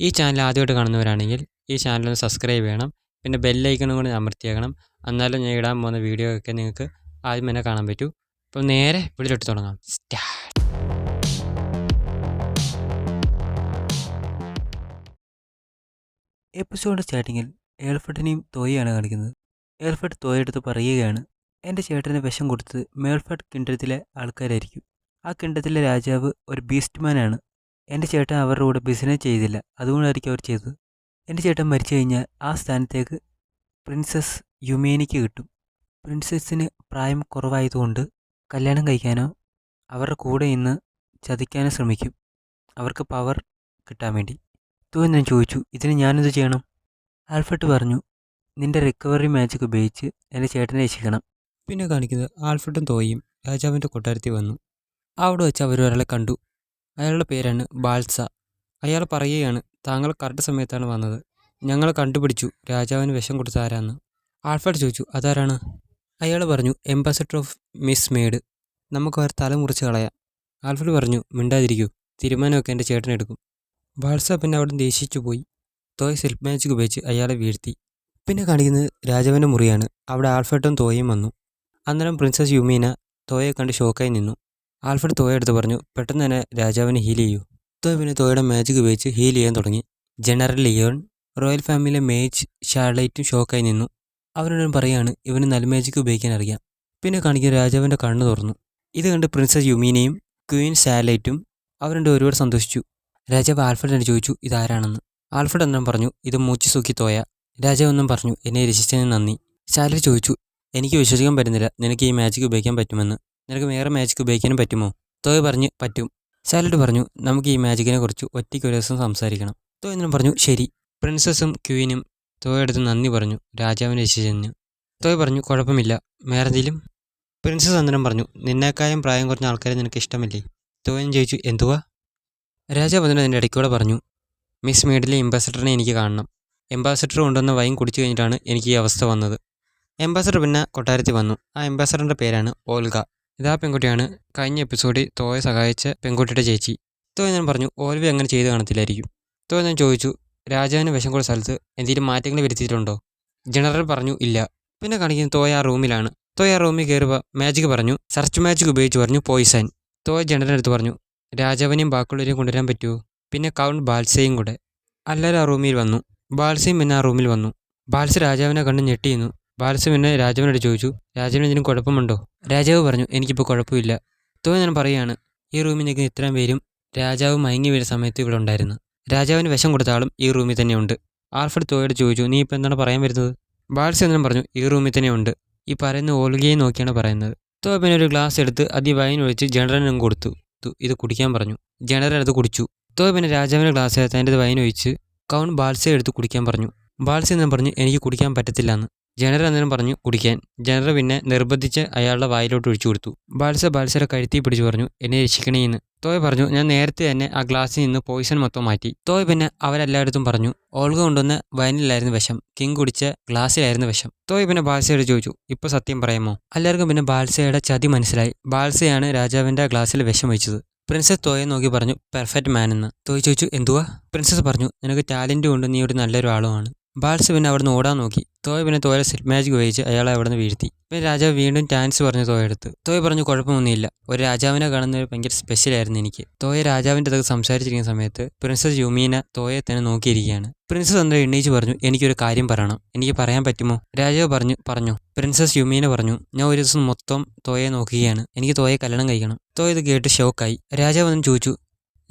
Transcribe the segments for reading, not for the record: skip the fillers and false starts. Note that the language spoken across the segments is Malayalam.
ഈ ചാനൽ ആദ്യമായിട്ട് കാണുന്നവരാണെങ്കിൽ ഈ ചാനൽ ഒന്ന് സബ്സ്ക്രൈബ് ചെയ്യണം. പിന്നെ ബെല്ലൈക്കണും കൂടി അമർത്തിയേക്കണം. എന്നാലും ഞാൻ ഇടാൻ പോകുന്ന വീഡിയോ ഒക്കെ നിങ്ങൾക്ക് ആദ്യം തന്നെ കാണാൻ പറ്റൂ. അപ്പോൾ നേരെ വീഡിയോയിലോട്ട് തുടങ്ങാം. എപ്പിസോഡ് സ്റ്റാർട്ടിങ്ങിൽ ഏൽഫർട്ടിനെയും തോയയാണ് കാണിക്കുന്നത്. ഏൽഫർട്ട് തോയെടുത്ത് പറയുകയാണ്, എൻ്റെ ചേട്ടന് വിഷം കൊടുത്തത് മേൽഫർട്ട് കിണ്ടത്തിലെ ആൾക്കാരായിരിക്കും. ആ കിണ്ടത്തിലെ രാജാവ് ഒരു ബീസ്റ്റ്മാനാണ്. എൻ്റെ ചേട്ടൻ അവരുടെ കൂടെ ബിസിനസ് ചെയ്തില്ല, അതുകൊണ്ടായിരിക്കും അവർ ചെയ്തത്. എൻ്റെ ചേട്ടൻ മരിച്ചു കഴിഞ്ഞാൽ ആ സ്ഥാനത്തേക്ക് പ്രിൻസസ് യുമേനിക്ക് കിട്ടും. പ്രിൻസസ്സിന് പ്രായം കുറവായതുകൊണ്ട് കല്യാണം കഴിക്കാനോ അവരുടെ കൂടെ ഇന്ന് ചതിക്കാനോ ശ്രമിക്കും, അവർക്ക് പവർ കിട്ടാൻ വേണ്ടി. തോന്നി ഞാൻ ചോദിച്ചു, ഇതിന് ഞാനെന്ത് ചെയ്യണം? ആൽഫർട്ട് പറഞ്ഞു, നിന്റെ റിക്കവറി മാജിക് ഉപയോഗിച്ച് എൻ്റെ ചേട്ടനെ രക്ഷിക്കണം. പിന്നെ കാണിക്കുന്നത് ആൽഫ്രഡും തോയും രാജാവിൻ്റെ കൊട്ടാരത്തിൽ വന്നു. അവിടെ വെച്ച് അവർ ഒരാളെ കണ്ടു. അയാളുടെ പേരാണ് ബാൽസ. അയാൾ പറയുകയാണ്, താങ്കൾ കറക്റ്റ് സമയത്താണ് വന്നത്. ഞങ്ങൾ കണ്ടുപിടിച്ചു രാജാവിന് വിഷം കൊടുത്ത ആരാന്ന്. ആൽഫ്രഡ് ചോദിച്ചു, അതാരാണ്? അയാൾ പറഞ്ഞു, എംബാസഡർ ഓഫ് മിസ് മേഡ്. നമുക്ക് അവർ തല മുറിച്ച് കളയാം. ആൽഫ്രഡ് പറഞ്ഞു, മിണ്ടാതിരിക്കൂ, തീരുമാനമൊക്കെ എൻ്റെ ചേട്ടനെടുക്കും. ബാൽസ പിന്നെ അവിടെ ദേഷിച്ചു പോയി. തോയ് സെൽഫ് മാജിക് ഉപയോഗിച്ച് അയാളെ വീഴ്ത്തി. പിന്നെ കാണിക്കുന്നത് രാജാവിൻ്റെ മുറിയാണ്. അവിടെ ആൽഫ്രഡും തോയും വന്നു. അന്നേരം പ്രിൻസസ് യുമീന തോയെ കണ്ട് ഷോക്കായി നിന്നു. ആൽഫ്രഡ് തോയെ എടുത്ത് പറഞ്ഞു, പെട്ടെന്ന് തന്നെ രാജാവിനെ ഹീൽ ചെയ്യൂ. തോയ് പിന്നെ തോയുടെ മാജിക് ഉപയോഗിച്ച് ഹീൽ ചെയ്യാൻ തുടങ്ങി. ജനറൽ ലിയോൺ, റോയൽ ഫാമിലിയിലെ മേജ് ഷാർലൈറ്റും ഷോക്കായി നിന്നു. അവരോടും പറയാണ്, ഇവന് നല്ല മാജിക് ഉപയോഗിക്കാൻ അറിയാം. പിന്നെ കാണിക്കുന്ന രാജാവിൻ്റെ കണ്ണ് തുറന്നു. ഇത് കണ്ട് പ്രിൻസസ് യുമീനയും ക്വീൻ ഷാർലൈറ്റും അവരുടെ ഒരുപാട് സന്തോഷിച്ചു. രാജാവ് ആൽഫ്രഡിനെ ചോദിച്ചു, ഇതാരാണെന്ന്. ആൽഫ്രഡ് എന്നും പറഞ്ഞു, ഇത് മൂച്ചിസൂക്കി തോയ. രാജാവ് എന്നും പറഞ്ഞു, എന്നെ രക്ഷിച്ചതിന് നന്ദി. ഷാർലറ്റ് ചോദിച്ചു, എനിക്ക് വിശ്വസിക്കാൻ പറ്റുന്നില്ല നിനക്ക് ഈ മാജിക് ഉപയോഗിക്കാൻ പറ്റുമെന്ന്. നിനക്ക് വേറെ മാജിക് ഉപയോഗിക്കാനും പറ്റുമോ? തോയ പറഞ്ഞു, പറ്റും. ഷാർലറ്റ് പറഞ്ഞു, നമുക്ക് ഈ മാജിക്കിനെ കുറിച്ച് ഒറ്റയ്ക്ക് ഒരു ദിവസം സംസാരിക്കണം. തോയ എന്നും പറഞ്ഞു, ശരി. പ്രിൻസസും ക്വീനും തോയെടുത്ത് നന്ദി പറഞ്ഞു രാജാവിനെ രക്ഷിച്ചതിന്. തോയ പറഞ്ഞു, കുഴപ്പമില്ല, വേറെന്തെങ്കിലും? പ്രിൻസസ് അന്നേരം പറഞ്ഞു, നിന്നേക്കാളും പ്രായം കുറഞ്ഞ ആൾക്കാരെ നിനക്ക് ഇഷ്ടമല്ലേ? തോയൻ ചോദിച്ചു, എന്തുവാ? രാജാവ് അതിന് അതിൻ്റെ ഇടയ്ക്കൂടെ പറഞ്ഞു, മിസ് മേഡിലെ എംബാസഡറിനെ എനിക്ക് കാണണം. എംബാസഡർ കൊണ്ടുവന്ന വൈൻ കുടിച്ചു കഴിഞ്ഞിട്ടാണ് എനിക്ക് ഈ അവസ്ഥ വന്നത്. എംബാസഡർ പിന്നെ കൊട്ടാരത്തിൽ വന്നു. ആ എംബാസഡറിൻ്റെ പേരാണ് ഓൽഗ. ഇതാ പെൺകുട്ടിയാണ് കഴിഞ്ഞ എപ്പിസോഡിൽ തോയെ സഹായിച്ച പെൺകുട്ടിയുടെ ചേച്ചി. തോയ ഞാൻ പറഞ്ഞു, ഓൽവ അങ്ങനെ ചെയ്ത് കാണത്തില്ലായിരിക്കും. തോയ ഞാൻ ചോദിച്ചു, രാജാവിന് വിഷം കൊടുത്ത സ്ഥലത്ത് എന്തെങ്കിലും മാറ്റങ്ങൾ വരുത്തിയിട്ടുണ്ടോ? ജനറൽ പറഞ്ഞു, ഇല്ല. പിന്നെ കാണിക്കുന്ന തോയ ആ റൂമിലാണ്. തോയ ആ റൂമിൽ കയറുക മാജിക് പറഞ്ഞു, സർച്ച് മാജിക് ഉപയോഗിച്ച് പറഞ്ഞു പോയിസൺ. തോയ ജനറലിൻ്റെ അടുത്ത് പറഞ്ഞു, രാജാവിനെയും ബാക്കിയുള്ളവരെയും കൊണ്ടുവരാൻ പറ്റുമോ? പിന്നെ കൗണ്ട് ബാൽസയും കൂടെ. എല്ലാവരും ആ റൂമിൽ വന്നു. ബാൽസയും പിന്നെ ആ റൂമിൽ വന്നു. ബാൽസ രാജാവിനെ കണ്ട് ഞെട്ടിയിരുന്നു. ബാൽസ പിന്നെ രാജാവിനോട് ചോദിച്ചു, രാജാവിന് എന്തെങ്കിലും കുഴപ്പമുണ്ടോ? രാജാവ് പറഞ്ഞു, എനിക്കിപ്പോൾ കുഴപ്പമില്ല. തോന്നി ഞാൻ പറയുകയാണ്, ഈ റൂമിൽ നിൽക്കുന്ന ഇത്രയും പേരും രാജാവ് മയങ്ങി വീഴുന്ന സമയത്ത് ഇവിടെ ഉണ്ടായിരുന്നു. രാജാവിന് വിഷം കൊടുത്ത ആളും ഈ റൂമിൽ തന്നെയുണ്ട്. ആൽഫ്രഡ് തോയോട് ചോദിച്ചു, നീ ഇപ്പോൾ എന്താണ് പറയാൻ വരുന്നത്? ബാൽസ എന്നും പറഞ്ഞു, ഈ റൂമിൽ തന്നെയുണ്ട്. ഈ പറയുന്ന ഓൽഗയെ നോക്കിയാണ് പറയുന്നത്. തോയ പിന്നെ ഒരു ഗ്ലാസ് എടുത്ത് അതി വൈൻ ഒഴിച്ച് ജനറലിനും കൊടുത്തു. ഇത് കുടിക്കാൻ പറഞ്ഞു. ജനറൽ അത് കുടിച്ചു. തോയ പിന്നെ രാജാവിൻ്റെ ഗ്ലാസ് എടുത്ത് അതിൻ്റെ വൈൻ ഒഴിച്ച് കൗണ്ട് ബാൽസയെ എടുത്ത് കുടിക്കാൻ പറഞ്ഞു. ബാൽസ എന്നും പറഞ്ഞു, എനിക്ക് കുടിക്കാൻ പറ്റത്തില്ല എന്ന്. ജനറൽ അന്നേരം പറഞ്ഞു കുടിക്കാൻ. ജനറൽ പിന്നെ നിർബന്ധിച്ച് അയാളുടെ വായിലോട്ട് ഒഴിച്ചു കൊടുത്തു. ബാൽസയുടെ കഴുത്തി പിടിച്ചു പറഞ്ഞു, എന്നെ രക്ഷിക്കണേന്ന്. തോയ പറഞ്ഞു, ഞാൻ നേരത്തെ തന്നെ ആ ഗ്ലാസ്സിൽ നിന്ന് പോയിസൺ മൊത്തം മാറ്റി. തോയ പിന്നെ അവരെല്ലായിടത്തും പറഞ്ഞു, ഓൾഗ കൊണ്ടുവന്ന വൈനിലായിരുന്നു വിഷം, കിങ് കുടിച്ച ഗ്ലാസ്സിലായിരുന്നു വിഷം. തോയ പിന്നെ ബാൽസയോട് ചോദിച്ചു, ഇപ്പോൾ സത്യം പറയാമോ? എല്ലാവർക്കും പിന്നെ ബാൽസയുടെ ചതി മനസ്സിലായി. ബാൽസയാണ് രാജാവിൻ്റെ ഗ്ലാസ്സിൽ വിഷം വെച്ചത്. പ്രിൻസസ് തോയെ നോക്കി പറഞ്ഞു, പെർഫെക്റ്റ് മാൻ എന്ന്. തോയ ചോദിച്ചു, എന്തുവാ? പ്രിൻസസ് പറഞ്ഞു, നിനക്ക് ടാലൻറ്റ് കൊണ്ട് നീ ഒരു നല്ലൊരു ആളുമാണ്. ബാൽസ പിന്നെ അവിടുന്ന് ഓടാൻ നോക്കി. തോയ പിന്നെ തോയ സെൽഫ് മാജിക് ഉപയോഗിച്ച് അയാളെ അവിടെ നിന്ന് വീഴ്ത്തി. പിന്നെ രാജാവ് വീണ്ടും ചാൻസ് പറഞ്ഞു തോയ എടുത്ത്. തോയ പറഞ്ഞു, കുഴപ്പമൊന്നുമില്ല, ഒരു രാജാവിനെ കാണുന്നത് ഭയങ്കര സ്പെഷ്യലായിരുന്നു എനിക്ക്. തോയ രാജാവിൻ്റെ അടുത്ത് സംസാരിച്ചിരിക്കുന്ന സമയത്ത് പ്രിൻസസ് യുമീന തോയെ തന്നെ നോക്കിയിരിക്കുകയാണ്. പ്രിൻസസ് എന്താ എണ്ണീച്ച് പറഞ്ഞു, എനിക്കൊരു കാര്യം പറയണം, എനിക്ക് പറയാൻ പറ്റുമോ? രാജാവ് പറഞ്ഞു. പ്രിൻസസ് യുമീന പറഞ്ഞു, ഞാൻ ഒരു ദിവസം മൊത്തം തോയെ നോക്കുകയാണ്, എനിക്ക് തോയെ കല്യാണം കഴിക്കണം. തോയ ഇത് കേട്ട് ഷോക്കായി. രാജാവ് ഒന്നും ചോദിച്ചു,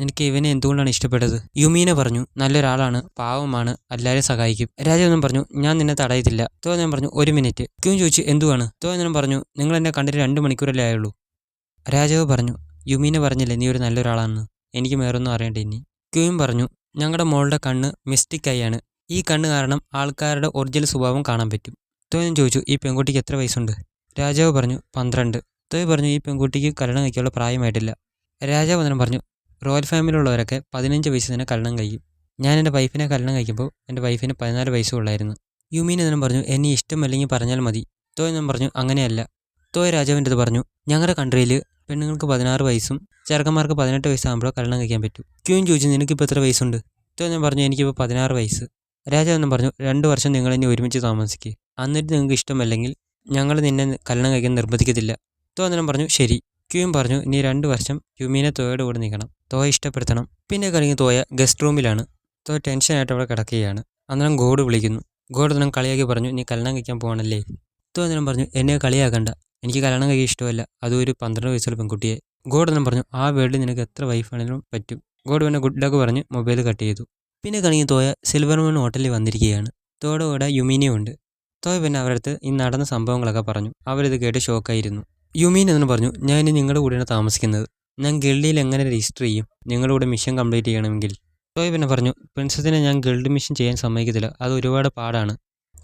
എനിക്ക് ഇവനെ എന്തുകൊണ്ടാണ് ഇഷ്ടപ്പെട്ടത്? യുമീന പറഞ്ഞു, നല്ലൊരാളാണ്, പാവമാണ്, എല്ലാവരും സഹായിക്കും. രാജാവെന്നും പറഞ്ഞു, ഞാൻ നിന്നെ തടയത്തില്ല. തോന്നൻ പറഞ്ഞു, ഒരു മിനിറ്റ്. ക്യൂൻ ചോദിച്ചു, എന്തുവാണ്? തോന്നനും പറഞ്ഞു, നിങ്ങൾ എന്നെ കണ്ടിട്ട് 2 മണിക്കൂറല്ലേ ആയുള്ളൂ. രാജാവ് പറഞ്ഞു, യുമീന പറഞ്ഞില്ലേ നീ ഒരു നല്ലൊരാളാണെന്ന്, എനിക്ക് വേറൊന്നും അറിയണ്ട ഇനി. ക്യൂൻ പറഞ്ഞു, ഞങ്ങളുടെ മോളുടെ കണ്ണ് മിസ്റ്റിക് ആയാണ്, ഈ കണ്ണ് കാരണം ആൾക്കാരുടെ ഒറിജിനൽ സ്വഭാവം കാണാൻ പറ്റും. തോന്നൻ ചോദിച്ചു, ഈ പെൺകുട്ടിക്ക് എത്ര വയസ്സുണ്ട്? രാജാവ് പറഞ്ഞു, 12. തോയ് പറഞ്ഞു, ഈ പെൺകുട്ടിക്ക് കല്യാണം കഴിക്കാനുള്ള പ്രായമായിട്ടില്ല. രാജാവ് അന്നേരം പറഞ്ഞു, റോയൽ ഫാമിലിയുള്ളവരൊക്കെ 15 വയസ്സ് തന്നെ കല്യാണം കഴിക്കും. ഞാൻ എൻ്റെ വൈഫിനെ കല്യാണം കഴിക്കുമ്പോൾ എൻ്റെ വൈഫിന് 14 വയസ്സുള്ളായിരുന്നു. യുമീൻ എന്നും പറഞ്ഞു, എന്നെ ഇഷ്ടമല്ലെങ്കിൽ പറഞ്ഞാൽ മതി. തോയ് എന്നും പറഞ്ഞു, അങ്ങനെയല്ല. തോയ് രാജാവിൻ്റെ അടുത്ത് പറഞ്ഞു, ഞങ്ങളുടെ കൺട്രിയിൽ പെണ്ണുങ്ങൾക്ക് 16 വയസ്സും ചെറുക്കന്മാർക്ക് 18 വയസ്സാകുമ്പോൾ കല്യാണം കഴിക്കാൻ പറ്റും. ക്യൂൻ ചോദിച്ചു, നിനക്കിപ്പോൾ എത്ര വയസ്സുണ്ട്? തോന്നും പറഞ്ഞു എനിക്കിപ്പോൾ 16 വയസ്സ്. രാജാവെന്നും പറഞ്ഞു 2 വർഷം നിങ്ങൾ ഇനി ഒരുമിച്ച് താമസിക്കുക. എന്നിട്ട് നിങ്ങൾക്ക് ഇഷ്ടമല്ലെങ്കിൽ ഞങ്ങൾ നിന്നെ കല്യാണം കഴിക്കാൻ നിർബന്ധിക്കത്തില്ല. തോന്നനം പറഞ്ഞു ശരി. ക്യൂയും പറഞ്ഞു നീ 2 വർഷം യുമീനെ തോയയുടെ കൂടെ നിൽക്കണം. തോയ ഇഷ്ടപ്പെടുത്തണം. പിന്നെ കഴിഞ്ഞ് തോയ ഗസ്റ്റ് റൂമിലാണ്. തോയ ടെൻഷനായിട്ട് അവിടെ കിടക്കുകയാണ്. അന്നേരം ഗോഡ് വിളിക്കുന്നു. ഗോഡ് തന്നെ കളിയാക്കി പറഞ്ഞു നീ കല്യാണം കഴിക്കാൻ പോകണല്ലേ. തോന്നനം പറഞ്ഞു എന്നെ കളിയാക്കണ്ട, എനിക്ക് കല്യാണം കഴിക്കാൻ ഇഷ്ടമല്ല, അതും ഒരു 12 വയസ്സുള്ള പെൺകുട്ടിയെ. ഗോഡ് തന്നെ പറഞ്ഞു ആ വേൾഡിൽ നിനക്ക് എത്ര വൈഫാണെങ്കിലും പറ്റും. ഗോഡ് പിന്നെ ഗുഡ് ലക്ക് പറഞ്ഞ് മൊബൈൽ കട്ട് ചെയ്തു. പിന്നെ കഴിഞ്ഞ് തോയ സിൽവർ മൂൺ ഹോട്ടലിൽ വന്നിരിക്കുകയാണ്. തോയുടെ കൂടെ യുമീനയും ഉണ്ട്. തോയ പിന്നെ അവരുടെ അടുത്ത് ഈ നടന്ന സംഭവങ്ങളൊക്കെ പറഞ്ഞു. അവരിത് കേട്ട് ഷോക്കായിരുന്നു. യുമീൻ എന്ന് പറഞ്ഞു ഞാൻ ഇനി നിങ്ങളുടെ കൂടെയാണ് താമസിക്കുന്നത്. ഞാൻ ഗിൽഡിൽ എങ്ങനെ രജിസ്റ്റർ ചെയ്യും നിങ്ങളുടെ കൂടെ മിഷൻ കംപ്ലീറ്റ് ചെയ്യണമെങ്കിൽ. തോയ പിന്നെ പറഞ്ഞു പ്രിൻസസിനെ ഞാൻ ഗിൽഡ് മിഷൻ ചെയ്യാൻ സമ്മതിക്കത്തില്ല, അത് ഒരുപാട് പാടാണ്.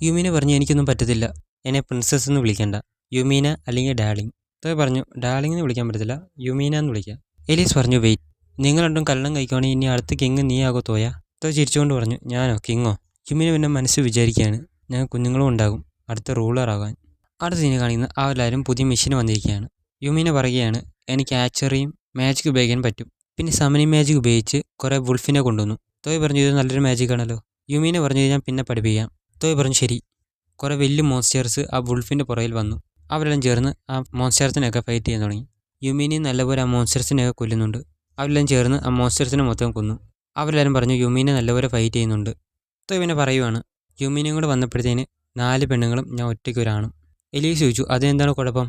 യുമീന പറഞ്ഞു എനിക്കൊന്നും പറ്റത്തില്ല, എന്നെ പ്രിൻസസ് എന്ന് വിളിക്കണ്ട, യുമീന അല്ലെങ്കിൽ ഡാർലിംഗ്. തോയ പറഞ്ഞു ഡാർലിംഗ് എന്ന് വിളിക്കാൻ പറ്റത്തില്ല, യുമീന എന്ന് വിളിക്കാം. എലീസ് പറഞ്ഞു വെയിറ്റ്, നിങ്ങൾ രണ്ടും കല്യാണം കഴിക്കുവാണെങ്കിൽ ഇനി അടുത്ത കിങ് നീ ആകോ തോയ. തോയ ചിരിച്ചുകൊണ്ട് പറഞ്ഞു ഞാനോ കിങ്ങോ. യുമീന പിന്നെ മനസ്സ് വിചാരിക്കുകയാണ് ഞാൻ കുഞ്ഞുങ്ങളും ഉണ്ടാകും അടുത്ത റൂളറാകാൻ. അടുത്ത സീനെ കാണിക്കുന്ന അവരെല്ലാവരും പുതിയ മെഷീൻ വന്നിരിക്കുകയാണ്. യുമീന പറയുകയാണ് എനിക്ക് ആച്ചറിയും മാജിക് ഉപയോഗിക്കാൻ പറ്റും, പിന്നെ സമനി മാജിക് ഉപയോഗിച്ച് കുറേ വുൾഫിനെ കൊണ്ടുവന്നു. തോയ് പറഞ്ഞു ഇത് നല്ലൊരു മാജിക് ആണല്ലോ. യുമീന പറഞ്ഞു ഞാൻ പിന്നെ പഠിപ്പിക്കാം. തോയ് പറഞ്ഞു ശരി. കുറേ വലിയ മോൺസ്റ്റേഴ്സ് ആ വുൾഫിൻ്റെ പുറകിൽ വന്നു. അവരെല്ലാം ചേർന്ന് ആ മോൺസ്റ്റേഴ്സിനെയൊക്കെ ഫൈറ്റ് ചെയ്യാൻ തുടങ്ങി. യുമീനി നല്ലപോലെ ആ മോൺസ്റ്റേഴ്സിനെയൊക്കെ കൊല്ലുന്നുണ്ട്. അവരെല്ലാം ചേർന്ന് ആ മോൺസ്റ്റേഴ്സിനെ മൊത്തം കൊന്നു. അവരെല്ലാവരും പറഞ്ഞു യുമീനെ നല്ലപോലെ ഫൈറ്റ് ചെയ്യുന്നുണ്ട്. തോയ് പിന്നെ പറയുവാണ് യുമീനയും കൂടെ വന്നപ്പോഴത്തേന് 4 പെണ്ണുങ്ങളും ഞാൻ ഒറ്റയ്ക്ക് ഒരാണും. എലീസ് ചോദിച്ചു അതെന്താണ് കുഴപ്പം.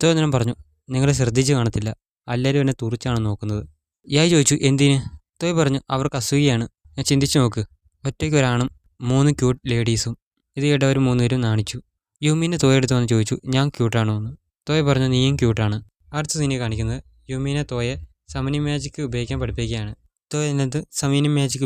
തോയ് അന്നേരം പറഞ്ഞു നിങ്ങൾ ശ്രദ്ധിച്ച് കാണത്തില്ല, എല്ലാവരും എന്നെ തുറിച്ചാണ് നോക്കുന്നത്. യായ് ചോദിച്ചു എന്തിന്. തോയ് പറഞ്ഞു അവർക്ക് അസൂയാണ്, ഞാൻ ചിന്തിച്ചു നോക്ക്, ഒറ്റയ്ക്ക് ഒരാണും 3 ക്യൂട്ട് ലേഡീസും. ഇത് കേട്ട് അവർ 3 പേരും നാണിച്ചു. യുമീനെ തോയ എടുത്ത് വന്ന് ചോദിച്ചു ഞാൻ ക്യൂട്ടാണോ എന്ന്. തോയ് പറഞ്ഞു നീയും ക്യൂട്ടാണ്. അടുത്ത സീനെ കാണിക്കുന്നത് യുമീനെ തോയെ സമനി മാജിക് ഉപയോഗിക്കാൻ പഠിപ്പിക്കുകയാണ്. തോയ അതിനകത്ത് സമനിങ് മാജിക്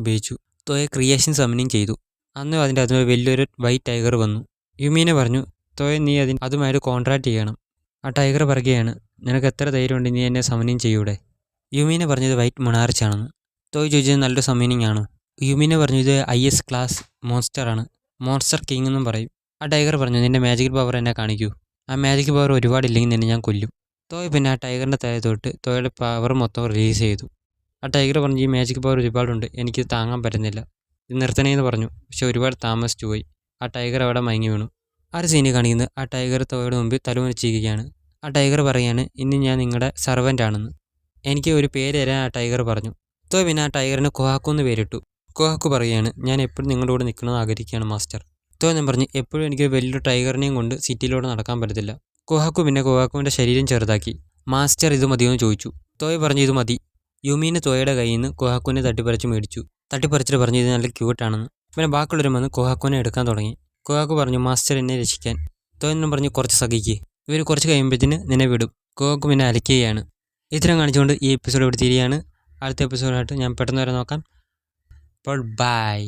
ഉപയോഗിച്ചു. തോയ ക്രിയേഷൻ സമനിങ് ചെയ്തു. അന്ന് അതിൻ്റെ അകത്ത് വലിയൊരു വൈറ്റ് ടൈഗർ വന്നു. യുമീനെ പറഞ്ഞു തോയ നീ അതുമായിട്ട് കോൺട്രാക്ട് ചെയ്യണം. ആ ടൈഗർ പറയുകയാണ് നിനക്ക് എത്ര ധൈര്യമുണ്ട് നീ എന്നെ സമനിങ് ചെയ്യൂടെ. യുമീനെ പറഞ്ഞത് വൈറ്റ് മൊണാർച്ചാണെന്ന്. തോയ് ചോദിച്ചത് നല്ലൊരു സമനിങ് ആണോ. യുമീനെ പറഞ്ഞു ഇത് IS ക്ലാസ് മോൺസ്റ്ററാണ്, മോൺസ്റ്റർ കിങ് എന്നും പറയും. ആ ടൈഗർ പറഞ്ഞു നിൻ്റെ മാജിക് പവർ എന്നെ കാണിക്കൂ, ആ മാജിക് പവർ ഒരുപാടില്ലെങ്കിൽ നിന്നെ ഞാൻ കൊല്ലും. തോയ് പിന്നെ ആ ടൈഗറിൻ്റെ തല തൊട്ട് തോയയുടെ പവർ മൊത്തം റിലീസ് ചെയ്തു. ആ ടൈഗർ പറഞ്ഞു ഈ മാജിക് പവർ ഒരുപാടുണ്ട്, എനിക്കിത് താങ്ങാൻ പറ്റുന്നില്ല, ഇത് നിർത്തണേന്ന് പറഞ്ഞു. പക്ഷെ ഒരുപാട് താമസിച്ചു പോയി. ആ ടൈഗർ അവിടെ മയങ്ങി വീണു. ആ ഒരു സീനിൽ കാണിക്കുന്നത് ആ ടൈഗർ തോയയുടെ മുമ്പിൽ തലമുനിച്ചിരിക്കുകയാണ്. ആ ടൈഗർ പറയാണ് ഇനി ഞാൻ നിങ്ങളുടെ സർവൻ്റ് ആണെന്ന്. എനിക്ക് ഒരു പേര് തരാൻ ആ ടൈഗർ പറഞ്ഞു. തോയ് പിന്നെ ആ ടൈഗറിന് കൊഹാക്കു എന്ന് പേരിട്ടു. കൊഹാക്കു പറയുകയാണ് ഞാൻ എപ്പോഴും നിങ്ങളുടെ കൂടെ നിൽക്കണമെന്ന് ആഗ്രഹിക്കുകയാണ് മാസ്റ്റർ. തോയ് ഞാൻ പറഞ്ഞു എപ്പോഴും എനിക്ക് വലിയൊരു ടൈഗറിനെയും കൊണ്ട് സിറ്റിയിലൂടെ നടക്കാൻ പറ്റത്തില്ല. കൊഹാക്കു പിന്നെ കൊഹാക്കുവിൻ്റെ ശരീരം ചെറുതാക്കി. മാസ്റ്റർ ഇത് മതിയെന്ന് ചോദിച്ചു. തോയ് പറഞ്ഞു ഇത് മതി. യുമീനെ തോയയുടെ കയ്യിൽ നിന്ന് കൊഹാക്കുവിനെ തട്ടിപ്പറിച്ച് മേടിച്ചു. തട്ടിപ്പറിച്ചിട്ട് പറഞ്ഞു ഇത് നല്ല ക്യൂട്ടാണെന്ന്. പിന്നെ ബാക്കിയുള്ളവരും വന്ന് കൊഹാക്കുവിനെ എടുക്കാൻ തുടങ്ങി. കൊഹാക്കു പറഞ്ഞു മാസ്റ്റർ എന്നെ രക്ഷിക്കാൻ. തോയ് എന്നും പറഞ്ഞു കുറച്ച് സഹിക്ക്, ഇവർ കുറച്ച് കഴിയുമ്പോഴത്തേന് നിന്നെ വിടും. കൊഹാക്കു പിന്നെ അലക്കുകയാണ്. ഇത്തരം കാണിച്ചുകൊണ്ട് ഈ എപ്പിസോഡ് ഇവിടെ തിരിയാണ്. അടുത്ത എപ്പിസോഡായിട്ട് ഞാൻ പെട്ടെന്ന് വരെ നോക്കാം. അപ്പോൾ ബൈ.